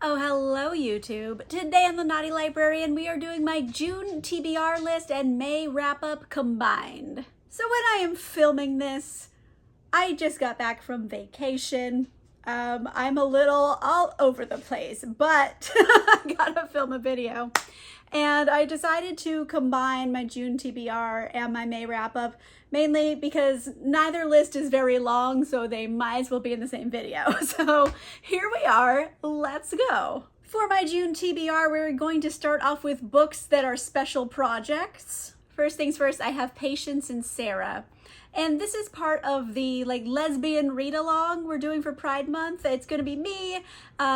Oh, hello YouTube. Today on the Naughty Librarian, we are doing my June TBR list and May wrap-up combined. So when I am filming this, I just got back from vacation. I'm a little all over the place, but I gotta film a video. And I decided to combine my June TBR and my May wrap-up, mainly because neither list is very long, so they might as well be in the same video. So here we are, let's go. For my June TBR, we're going to start off with books that are special projects. First things first, I have Patience and Sarah. And this is part of the lesbian read-along we're doing for Pride Month. It's going to be me,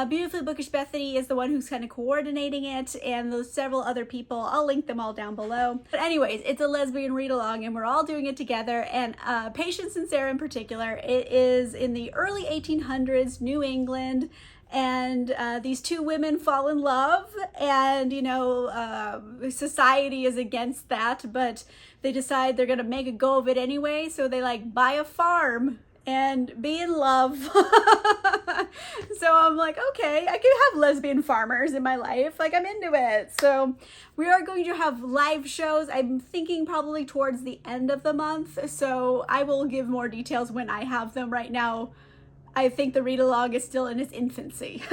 Beautifully Bookish Bethany is the one who's kind of coordinating it, and those several other people. I'll link them all down below. But anyways, it's a lesbian read-along and we're all doing it together. And Patience and Sarah in particular, it is in the early 1800s, New England. And these two women fall in love, and society is against that, but they decide they're gonna make a go of it anyway, so they buy a farm and be in love. So I'm like, okay, I can have lesbian farmers in my life, I'm into it. So we are going to have live shows. I'm thinking probably towards the end of the month, so I will give more details when I have them. Right now I think the read-along is still in its infancy,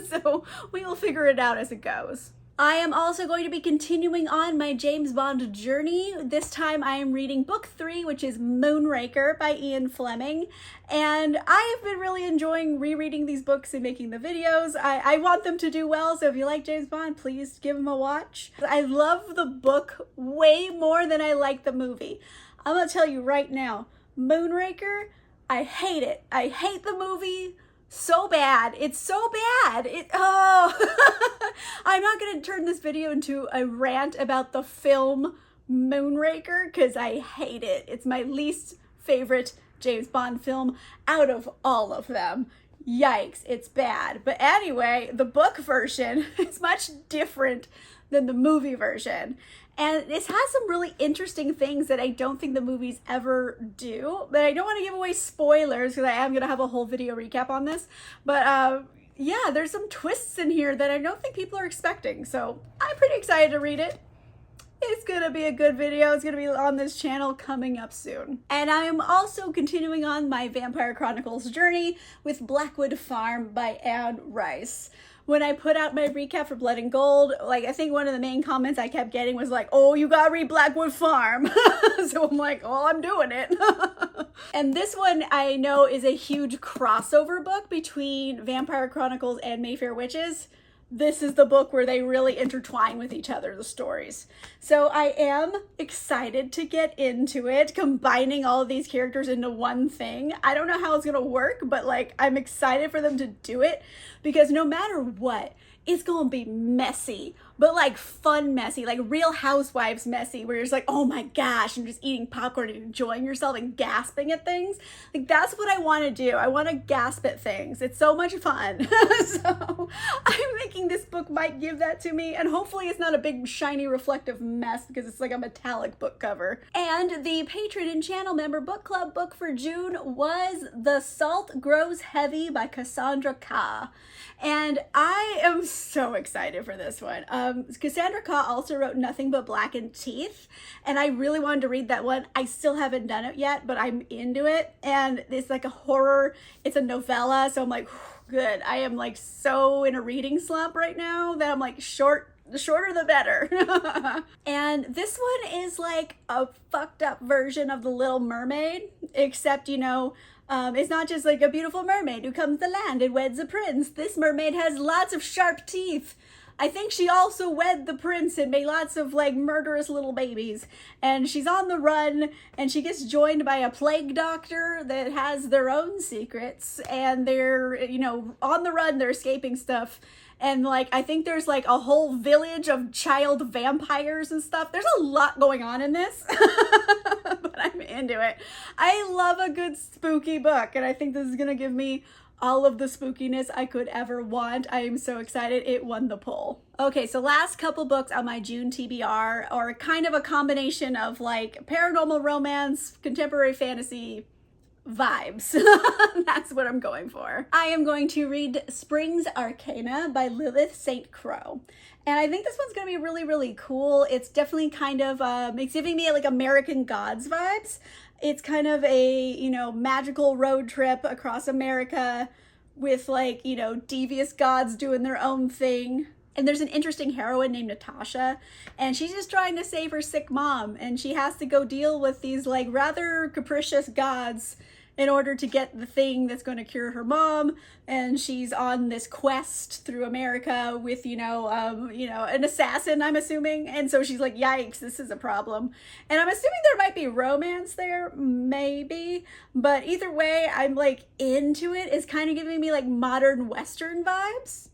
so we will figure it out as it goes. I am also going to be continuing on my James Bond journey. This time I am reading book 3, which is Moonraker by Ian Fleming, and I have been really enjoying rereading these books and making the videos. I want them to do well, so if you like James Bond, please give them a watch. I love the book way more than I like the movie. I'm gonna tell you right now, Moonraker, I hate it. I hate the movie so bad. It's so bad. I'm not going to turn this video into a rant about the film Moonraker because I hate it. It's my least favorite James Bond film out of all of them. Yikes, it's bad. But anyway, the book version is much different than the movie version. And this has some really interesting things that I don't think the movies ever do. But I don't want to give away spoilers because I am going to have a whole video recap on this. But yeah, there's some twists in here that I don't think people are expecting. So I'm pretty excited to read it. It's going to be a good video. It's going to be on this channel coming up soon. And I am also continuing on my Vampire Chronicles journey with Blackwood Farm by Anne Rice. When I put out my recap for Blood and Gold, I think one of the main comments I kept getting was oh, you gotta read Blackwood Farm. So I'm like, oh, I'm doing it. And this one I know is a huge crossover book between Vampire Chronicles and Mayfair Witches. This is the book where they really intertwine with each other, the stories. So I am excited to get into it, combining all of these characters into one thing. I don't know how it's gonna work, but I'm excited for them to do it because no matter what, it's gonna be messy, but fun messy, Real Housewives messy, where you're just oh my gosh, you're just eating popcorn and enjoying yourself and gasping at things. That's what I want to do. I want to gasp at things. It's so much fun. So I'm thinking this book might give that to me, and hopefully it's not a big shiny reflective mess because it's a metallic book cover. And the patron and channel member book club book for June was The Salt Grows Heavy by Cassandra Kah. And I am so excited for this one. Cassandra Kah also wrote Nothing But Blackened Teeth, and I really wanted to read that one. I still haven't done it yet, but I'm into it. And it's a horror, it's a novella, so I'm good. I am so in a reading slump right now that I'm the shorter the better. And this one is a fucked up version of The Little Mermaid, except it's not just a beautiful mermaid who comes to land and weds a prince. This mermaid has lots of sharp teeth. I think she also wed the prince and made lots of murderous little babies. And she's on the run, and she gets joined by a plague doctor that has their own secrets, and they're, on the run, they're escaping stuff. And I think there's a whole village of child vampires and stuff. There's a lot going on in this, but I'm into it. I love a good spooky book, and I think this is gonna give me all of the spookiness I could ever want. I am so excited. It won the poll. Okay, so last couple books on my June TBR are kind of a combination of paranormal romance, contemporary fantasy, vibes. That's what I'm going for. I am going to read Spring's Arcana by Lilith St. Crow. And I think this one's going to be really, really cool. It's definitely kind of, it's giving me like American Gods vibes. It's kind of a, you know, magical road trip across America with like, you know, devious gods doing their own thing. And there's an interesting heroine named Natasha, and she's just trying to save her sick mom, and she has to go deal with these like rather capricious gods in order to get the thing that's going to cure her mom. And she's on this quest through America with, you know, an assassin, I'm assuming. And so she's like, yikes, this is a problem. And I'm assuming there might be romance there, maybe. But either way, I'm like into it. It's kind of giving me like modern Western vibes,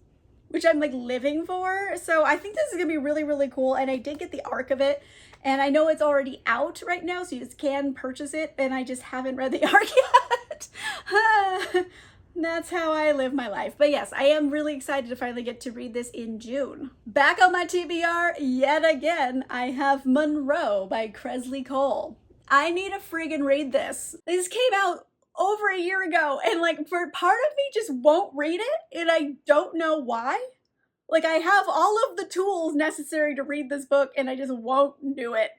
which I'm like living for. So I think this is gonna be really, really cool. And I did get the arc of it. And I know it's already out right now, so you just can purchase it. And I just haven't read the arc yet. That's how I live my life. But yes, I am really excited to finally get to read this in June. Back on my TBR yet again, I have Monroe by Kresley Cole. I need to friggin' read this. This came out over a year ago, and like for part of me just won't read it, and I don't know why. Like I have all of the tools necessary to read this book, and I just won't do it.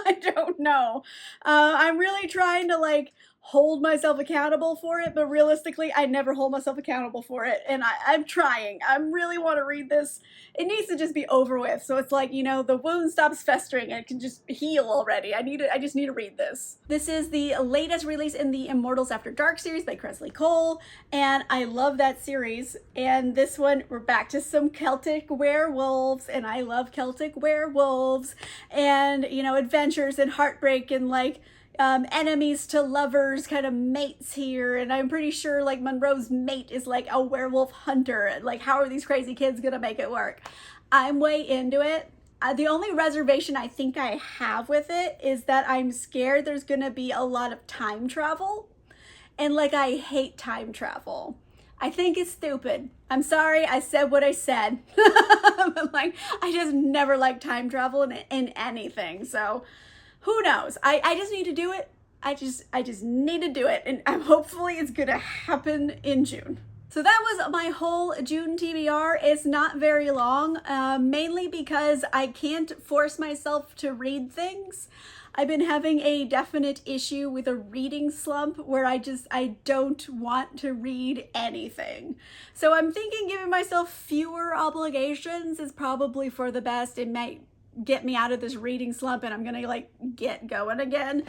I don't know. I'm really trying to like hold myself accountable for it, but realistically, I never hold myself accountable for it. And I'm trying. I really want to read this. It needs to just be over with. So it's like, you know, the wound stops festering and it can just heal already. I just need to read this. This is the latest release in the Immortals After Dark series by Kresley Cole. And I love that series. And this one, we're back to some Celtic werewolves. And I love Celtic werewolves. And, you know, adventures and heartbreak and like, enemies to lovers kind of mates here. And I'm pretty sure like Monroe's mate is like a werewolf hunter. Like, how are these crazy kids gonna make it work? I'm way into it. The only reservation I think I have with it is that I'm scared there's gonna be a lot of time travel. And like, I hate time travel. I think it's stupid. I'm sorry, I said what I said. But like, I just never liked time travel in anything. So who knows? I just need to do it. I just need to do it. And hopefully it's gonna happen in June. So that was my whole June TBR. It's not very long, mainly because I can't force myself to read things. I've been having a definite issue with a reading slump where I don't want to read anything. So I'm thinking giving myself fewer obligations is probably for the best. It might get me out of this reading slump and I'm gonna like get going again.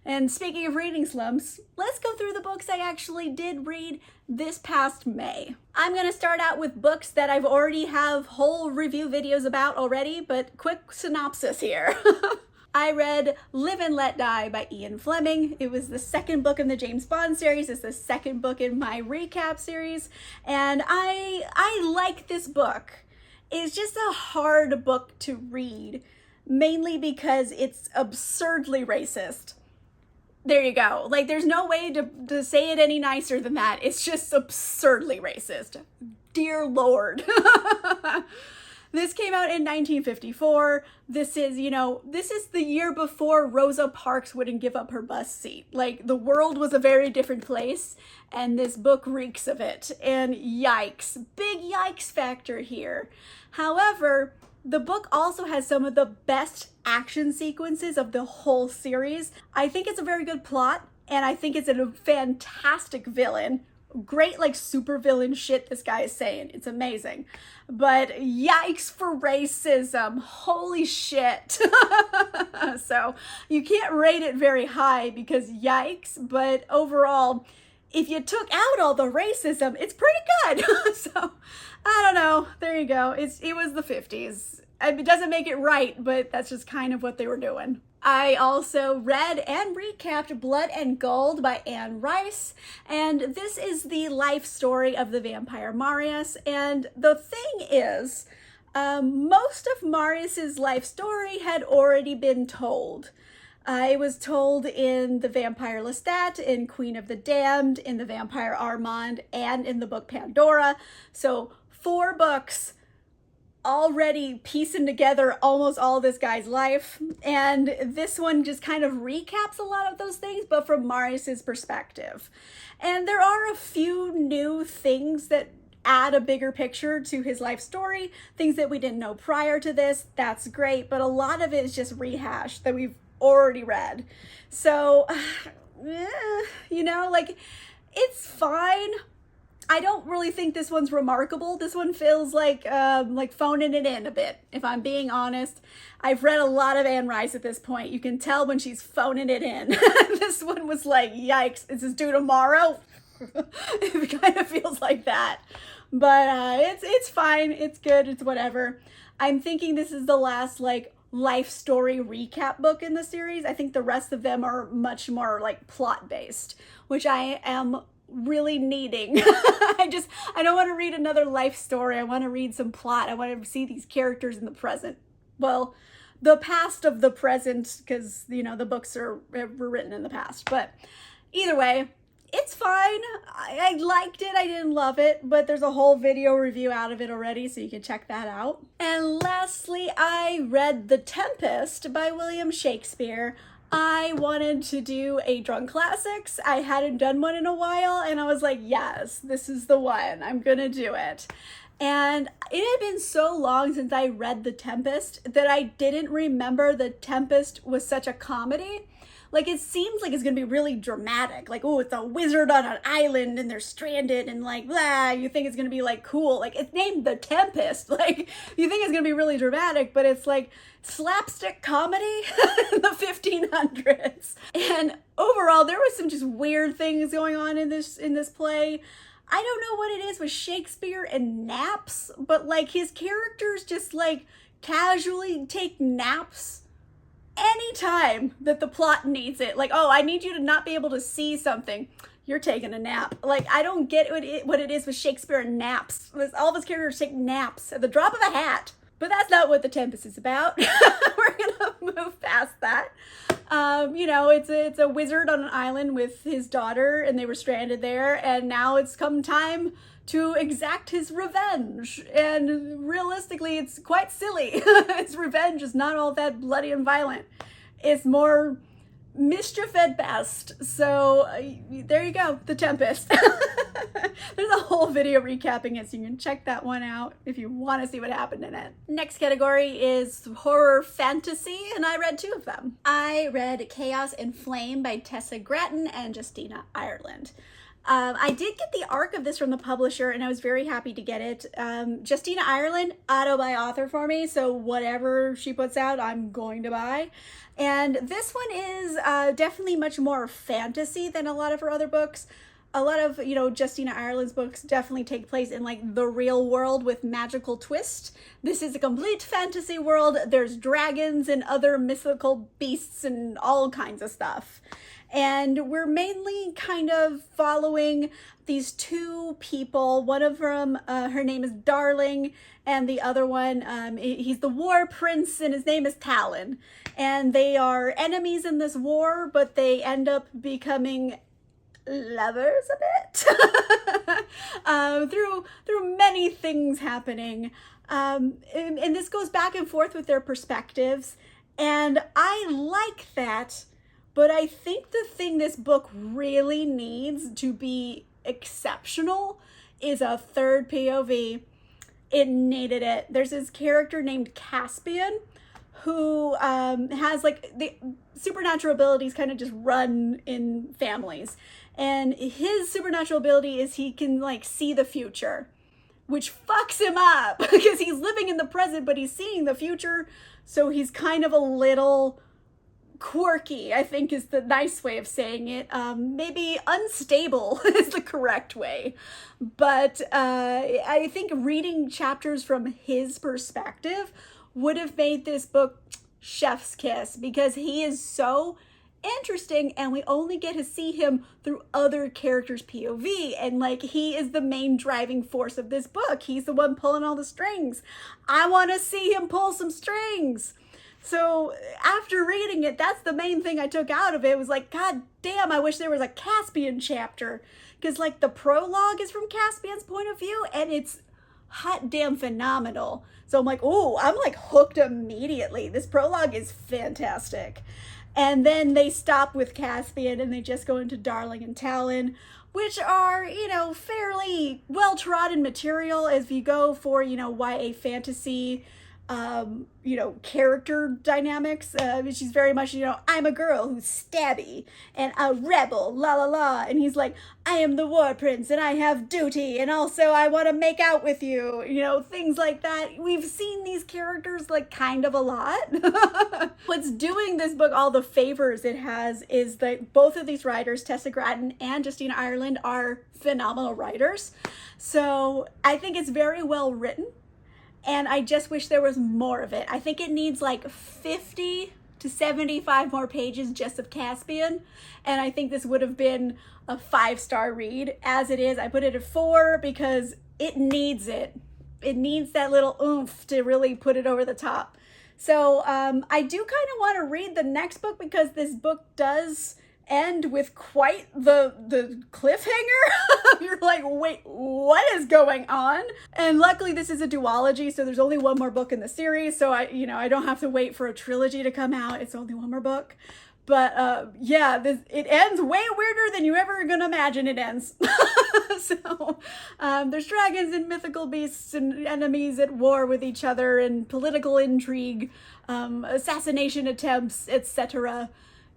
And speaking of reading slumps, let's go through the books I actually did read this past May. I'm gonna start out with books that I've already have whole review videos about already, but quick synopsis here. I read Live and Let Die by Ian Fleming. It was the second book in the James Bond series. It's the second book in my recap series. And I like this book. It's just a hard book to read, mainly because it's absurdly racist. There you go. Like, there's no way to say it any nicer than that. It's just absurdly racist. Dear Lord. This came out in 1954. This is the year before Rosa Parks wouldn't give up her bus seat. Like, the world was a very different place, and this book reeks of it. And yikes, big yikes factor here. However, the book also has some of the best action sequences of the whole series. I think it's a very good plot, and I think it's a fantastic villain. Great, like, super villain shit this guy is saying. It's amazing. But yikes for racism. Holy shit. So you can't rate it very high because yikes, but overall, if you took out all the racism, it's pretty good. So I don't know. There you go. It was the 50s. It doesn't make it right, but that's just kind of what they were doing. I also read and recapped Blood and Gold by Anne Rice, and this is the life story of the vampire Marius. And the thing is, most of Marius's life story had already been told. It was told in The Vampire Lestat, in Queen of the Damned, in The Vampire Armand, and in the book Pandora. So 4 books already piecing together almost all this guy's life, and this one just kind of recaps a lot of those things, but from Marius's perspective. And there are a few new things that add a bigger picture to his life story, things that we didn't know prior to this. That's great, but a lot of it is just rehash that we've already read. So, you know, like, it's fine. I don't really think this one's remarkable. This one feels like phoning it in a bit, if I'm being honest. I've read a lot of Anne Rice at this point. You can tell when she's phoning it in. This one was like, yikes, is this due tomorrow? It kind of feels like that. But it's fine. It's good. It's whatever. I'm thinking this is the last, like, life story recap book in the series. I think the rest of them are much more, like, plot-based, which I am really needing. I don't want to read another life story. I want to read some plot. I want to see these characters in the present. Well, the past of the present, because, you know, the books were written in the past. But either way, it's fine. I liked it. I didn't love it, but there's a whole video review out of it already, so you can check that out. And lastly, I read The Tempest by William Shakespeare. I wanted to do a drunk classics. I hadn't done one in a while, and I was like, yes, this is the one. I'm gonna do it. And it had been so long since I read The Tempest that I didn't remember The Tempest was such a comedy. Like, it seems like it's gonna be really dramatic. Like, oh, it's a wizard on an island and they're stranded and like, blah, you think it's gonna be like cool. Like, it's named The Tempest. Like, you think it's gonna be really dramatic, but it's like slapstick comedy in the 1500s. And overall, there was some just weird things going on in this play. I don't know what it is with Shakespeare and naps, but like his characters just like casually take naps anytime that the plot needs it. Like, oh, I need you to not be able to see something. You're taking a nap. Like, I don't get what it is with Shakespeare and naps. All of his characters take naps at the drop of a hat. But that's not what The Tempest is about. We're gonna move past that. You know, it's a wizard on an island with his daughter, and they were stranded there, and now it's come time to exact his revenge. And realistically, it's quite silly. His revenge is not all that bloody and violent. It's more mischief at best. So there you go, The Tempest. There's a whole video recapping it, so you can check that one out if you want to see what happened in it. Next category is horror fantasy, and I read 2 of them. I read Chaos and Flame by Tessa Gratton and Justina Ireland. I did get the arc of this from the publisher, and I was very happy to get it. Justina Ireland, auto by author for me, so whatever she puts out, I'm going to buy. And this one is definitely much more fantasy than a lot of her other books. A lot of, you know, Justina Ireland's books definitely take place in like the real world with magical twist. This is a complete fantasy world. There's dragons and other mythical beasts and all kinds of stuff. And we're mainly kind of following these 2 people. One of them, her name is Darling, and the other one, he's the war prince, and his name is Talon. And they are enemies in this war, but they end up becoming lovers a bit through many things happening. And this goes back and forth with their perspectives, and I like that. But I think the thing this book really needs to be exceptional is a third POV. It needed it. There's this character named Caspian who has like the supernatural abilities kind of just run in families. And his supernatural ability is he can like see the future, which fucks him up because he's living in the present, but he's seeing the future. So he's kind of a little quirky, I think is the nice way of saying it. Maybe unstable is the correct way. But I think reading chapters from his perspective would have made this book chef's kiss, because he is so interesting and we only get to see him through other characters' POV, and like he is the main driving force of this book. He's the one pulling all the strings. I want to see him pull some strings. So after reading it, that's the main thing I took out of it. It was like, God damn, I wish there was a Caspian chapter. Because like the prologue is from Caspian's point of view, and it's hot damn phenomenal. So I'm like, oh, I'm like hooked immediately. This prologue is fantastic. And then they stop with Caspian and they just go into Darling and Talon, which are, fairly well-trodden material as you go for, YA fantasy, character dynamics. She's very much, I'm a girl who's stabby and a rebel, la la la. And he's like, I am the war prince and I have duty. And also I want to make out with you, things like that. We've seen these characters like kind of a lot. What's doing this book all the favors it has is that both of these writers, Tessa Gratton and Justina Ireland, are phenomenal writers. So I think it's very well written. And I just wish there was more of it. I think it needs like 50 to 75 more pages just of Caspian. And I think this would have been a 5-star read. As it is, I put it at 4 because it needs it. It needs that little oomph to really put it over the top. So I do kind of want to read the next book because this book does end with quite the cliffhanger. You're like, wait, what is going on? And luckily this is a duology, so there's only one more book in the series, so I don't have to wait for a trilogy to come out. It's only one more book. But it ends way weirder than you ever gonna imagine it ends. So there's dragons and mythical beasts and enemies at war with each other and political intrigue, assassination attempts, etc.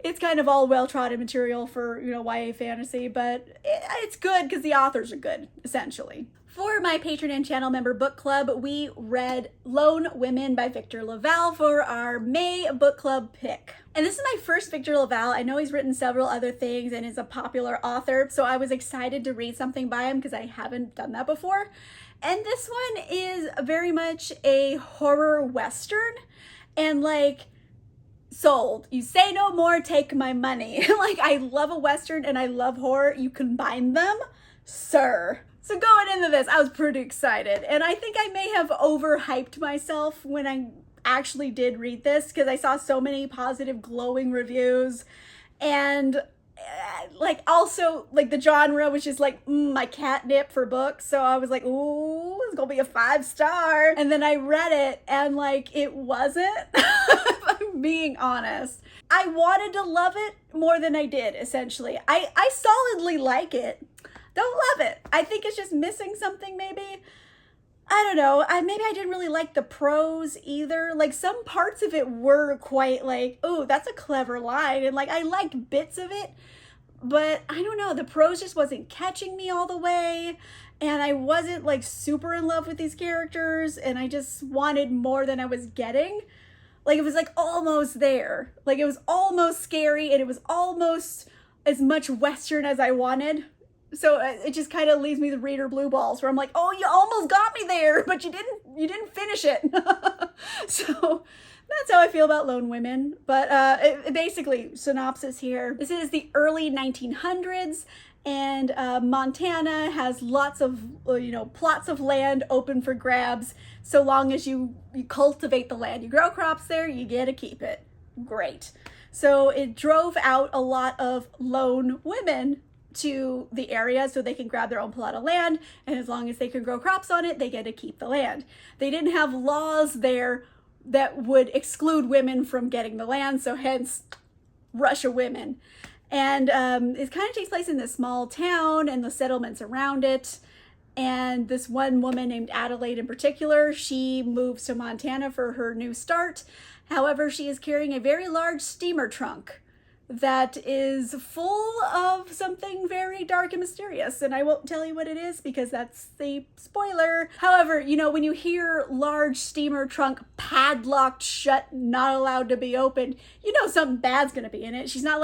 It's kind of all well-trodden material for, YA fantasy, but it's good because the authors are good, essentially. For my Patreon and channel member book club, we read Lone Women by Victor LaValle for our May book club pick. And this is my first Victor LaValle. I know he's written several other things and is a popular author, so I was excited to read something by him because I haven't done that before. And this one is very much a horror western, and sold. You say no more, take my money. I love a western and I love horror. You combine them, sir. So going into this, I was pretty excited. And I think I may have overhyped myself when I actually did read this because I saw so many positive, glowing reviews. And also the genre was just my catnip for books. So I was like, ooh, it's gonna be a 5-star. And then I read it and it wasn't. If I'm being honest, I wanted to love it more than I did. Essentially, I solidly like it. Don't love it. I think it's just missing something. Maybe. I don't know. Maybe I didn't really like the prose either. Some parts of it were quite oh, that's a clever line. And I liked bits of it. But I don't know, the prose just wasn't catching me all the way. And I wasn't super in love with these characters. And I just wanted more than I was getting. It was almost there. It was almost scary and it was almost as much Western as I wanted. So it just kind of leaves me the reader blue balls where I'm like, oh, you almost got me there, but you didn't finish it. So that's how I feel about Lone Women. But basically, synopsis here. This is the early 1900s, and Montana has lots of, plots of land open for grabs. So long as you cultivate the land, you grow crops there, you get to keep it. Great. So it drove out a lot of lone women to the area so they can grab their own plot of land, and as long as they can grow crops on it, they get to keep the land. They didn't have laws there that would exclude women from getting the land, so hence rush of women. And it kind of takes place in this small town and the settlements around it. And this one woman named Adelaide in particular, she moves to Montana for her new start. However, she is carrying a very large steamer trunk that is full of something very dark and mysterious. And I won't tell you what it is because that's the spoiler. However, when you hear large steamer trunk padlocked shut, not allowed to be opened, something bad's gonna be in it. She's not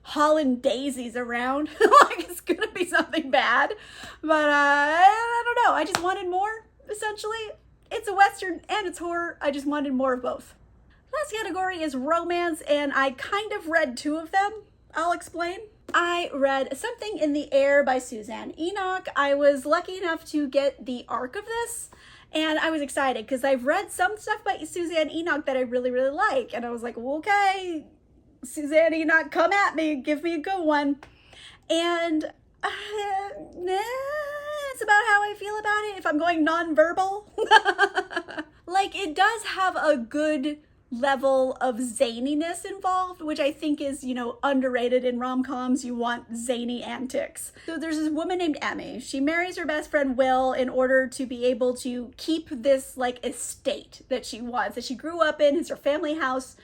hauling daisies around. It's gonna be something bad. But I don't know. I just wanted more, essentially. It's a Western and it's horror. I just wanted more of both. Last category is romance, and I kind of read 2 of them. I'll explain. I read Something in the Air by Suzanne Enoch. I was lucky enough to get the arc of this, and I was excited because I've read some stuff by Suzanne Enoch that I really, really like. And I was like, okay, Suzanne Enoch, come at me. Give me a good one. And sense about how I feel about it if I'm going nonverbal. Like, it does have a good level of zaniness involved, which I think is, you know, underrated in rom-coms. You want zany antics. So there's this woman named Emmy. She marries her best friend Will in order to be able to keep this like estate that she wants, that she grew up in. It's her family house.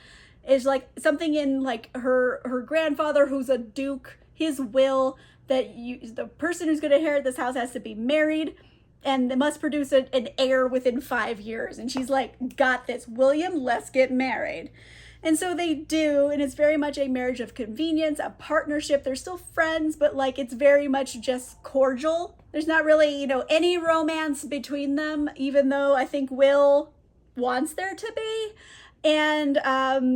Is like something in like her grandfather, who's a duke, his will that the person who's going to inherit this house has to be married and they must produce an heir within 5 years. And she's like, got this, William, let's get married. And so they do, and it's very much a marriage of convenience, a partnership. They're still friends, but like it's very much just cordial. There's not really, you know, any romance between them, even though I think Will wants there to be. And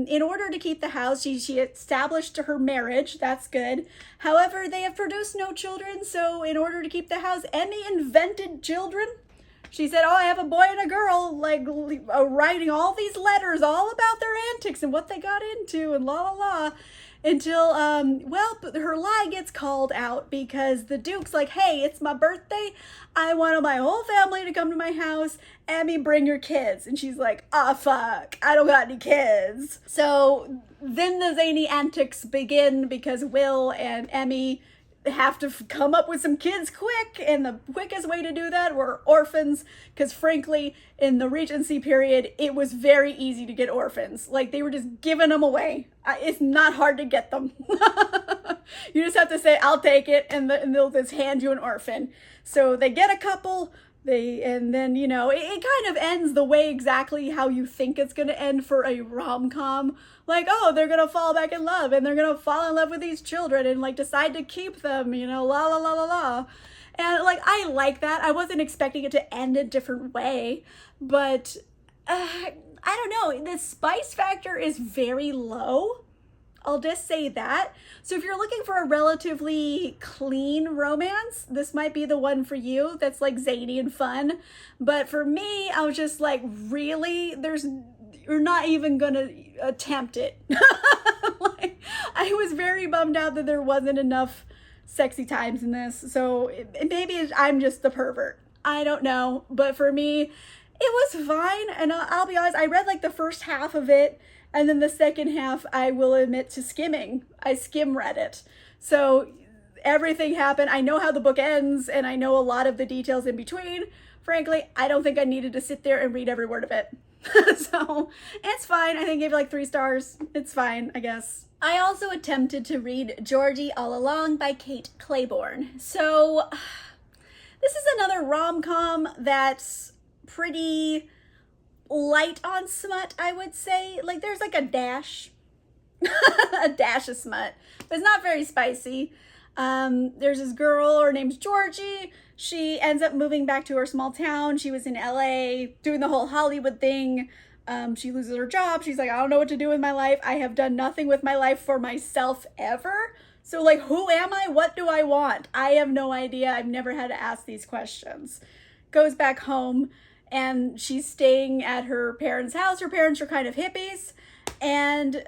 in order to keep the house, she established her marriage. That's good. However, they have produced no children. So in order to keep the house, Emmy invented children. She said, oh, I have a boy and a girl, like writing all these letters all about their antics and what they got into and la la la. Until, her lie gets called out because the Duke's like, hey, it's my birthday. I want my whole family to come to my house. Emmy, bring your kids. And she's like, fuck, I don't got any kids. So then the zany antics begin because Will and Emmy have to come up with some kids quick, and the quickest way to do that were orphans, because frankly in the Regency period it was very easy to get orphans. Like, they were just giving them away. It's not hard to get them. You just have to say, I'll take it, and they'll just hand you an orphan. So they get a couple, and then, you know, it kind of ends the way exactly how you think it's going to end for a rom-com. Like, oh, they're going to fall back in love, and they're going to fall in love with these children and, like, decide to keep them, you know, la, la, la, la, la. And, like, I like that. I wasn't expecting it to end a different way, but I don't know. The spice factor is very low. I'll just say that. So if you're looking for a relatively clean romance, this might be the one for you that's like zany and fun. But for me, I was just like, really? You're not even gonna attempt it. Like, I was very bummed out that there wasn't enough sexy times in this. So maybe I'm just the pervert. I don't know. But for me, it was fine. And I'll be honest, I read like the first half of it. And then the second half, I will admit to skimming. I skim read it. So everything happened. I know how the book ends, and I know a lot of the details in between. Frankly, I don't think I needed to sit there and read every word of it. So it's fine. I think I gave it like 3 stars. It's fine, I guess. I also attempted to read Georgie All Along by Kate Clayborn. So this is another rom-com that's pretty light on smut, I would say. Like, there's like a dash a dash of smut, but it's not very spicy. There's this girl, her name's Georgie. She ends up moving back to her small town. She was in LA doing the whole Hollywood thing. She loses her job. She's like, I don't know what to do with my life. I have done nothing with my life for myself ever. So like, who am I? What do I want? I have no idea. I've never had to ask these questions. Goes back home, and she's staying at her parents' house. Her parents are kind of hippies. And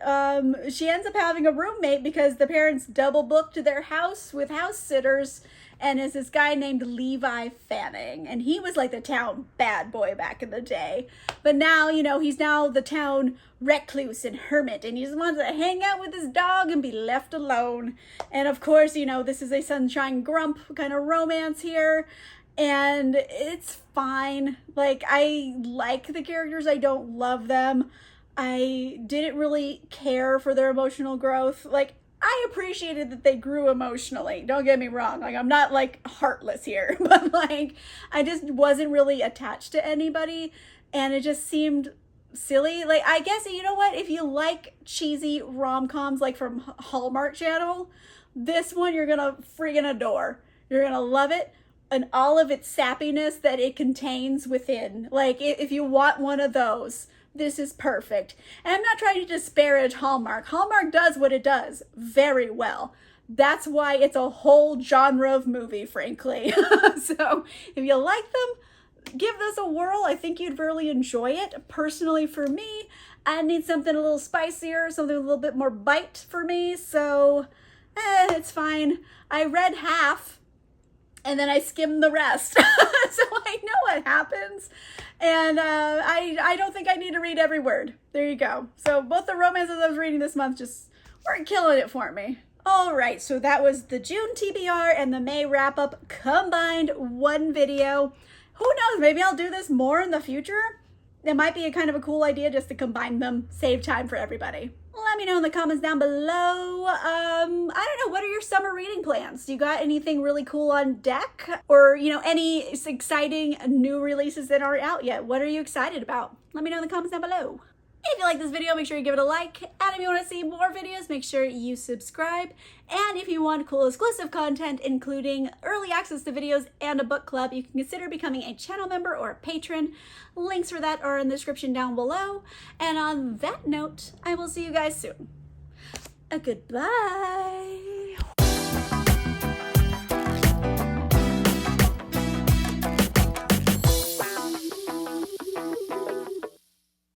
she ends up having a roommate because the parents double booked their house with house sitters. And it's this guy named Levi Fanning. And he was like the town bad boy back in the day. But now, you know, he's now the town recluse and hermit. And he just wants to hang out with his dog and be left alone. And of course, you know, this is a sunshine grump kind of romance here. And it's fine. Like, I like the characters. I don't love them. I didn't really care for their emotional growth. Like, I appreciated that they grew emotionally. Don't get me wrong. Like, I'm not like heartless here, but like, I just wasn't really attached to anybody, and it just seemed silly. Like, I guess, you know what? If you like cheesy rom-coms like from Hallmark Channel, this one you're gonna friggin' adore. You're gonna love it, and all of its sappiness that it contains within. Like, if you want one of those, this is perfect. And I'm not trying to disparage Hallmark. Hallmark does what it does very well. That's why it's a whole genre of movie, frankly. So if you like them, give this a whirl. I think you'd really enjoy it. Personally, for me, I need something a little spicier, something a little bit more bite for me. So it's fine. I read half, and then I skim the rest. So I know what happens. And I don't think I need to read every word. There you go. So both the romances I was reading this month just weren't killing it for me. All right, so that was the June TBR and the May wrap-up combined one video. Who knows, maybe I'll do this more in the future. It might be a kind of a cool idea just to combine them, save time for everybody. Let me know in the comments down below. I don't know, what are your summer reading plans? You got anything really cool on deck? Or, you know, any exciting new releases that aren't out yet? What are you excited about? Let me know in the comments down below. If you like this video, make sure you give it a like. And if you want to see more videos, make sure you subscribe. And if you want cool exclusive content, including early access to videos and a book club, you can consider becoming a channel member or a patron. Links for that are in the description down below. And on that note, I will see you guys soon. Goodbye.